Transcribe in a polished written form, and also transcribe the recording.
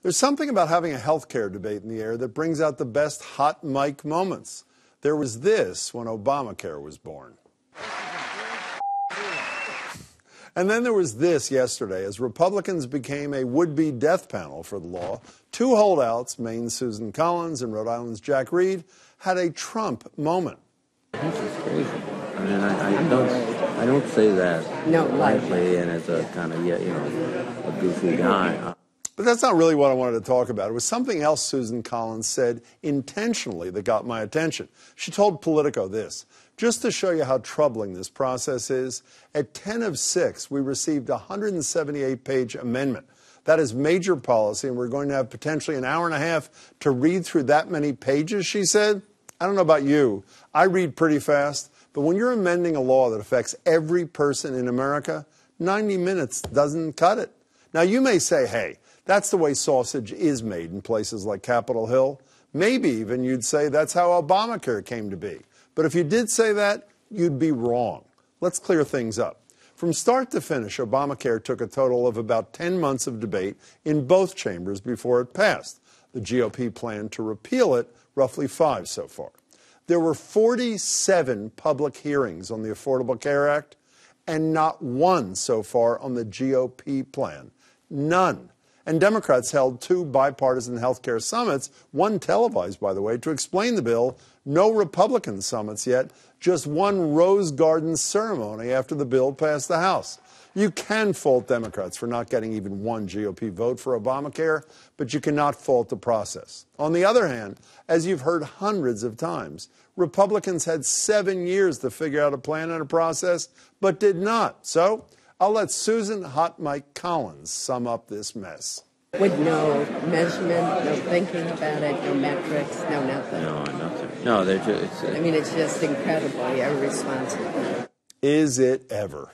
There's something about having a healthcare debate in the air that brings out the best hot mic moments. There was this when Obamacare was born. And then there was this yesterday as Republicans became a would-be death panel for the law. Two holdouts, Maine's Susan Collins and Rhode Island's Jack Reed, had a Trump moment. This is crazy. I mean, I don't say that lightly and as a kind of, a goofy guy. But that's not really what I wanted to talk about. It was something else Susan Collins said intentionally that got my attention. She told Politico this: just to show you how troubling this process is, at 10 of 6, we received a 178-page amendment. That is major policy, and we're going to have potentially an hour and a half to read through that many pages, she said. I don't know about you. I read pretty fast, but when you're amending a law that affects every person in America, 90 minutes doesn't cut it. Now, you may say, hey, that's the way sausage is made in places like Capitol Hill. Maybe even you'd say that's how Obamacare came to be. But if you did say that, you'd be wrong. Let's clear things up. From start to finish, Obamacare took a total of about 10 months of debate in both chambers before it passed. The GOP planned to repeal it, roughly 5 so far. There were 47 public hearings on the Affordable Care Act, and not one so far on the GOP plan. None. And Democrats held 2 bipartisan health care summits, one televised, by the way, to explain the bill. No Republican summits yet, just one Rose Garden ceremony after the bill passed the House. You can fault Democrats for not getting even one GOP vote for Obamacare, but you cannot fault the process. On the other hand, as you've heard hundreds of times, Republicans had 7 years to figure out a plan and a process, but did not. So I'll let Susan Hot Mike Collins sum up this mess. With no measurement, no thinking about it, no metrics, no nothing. No, nothing. No, they're just... it's just incredibly irresponsible. Is it ever?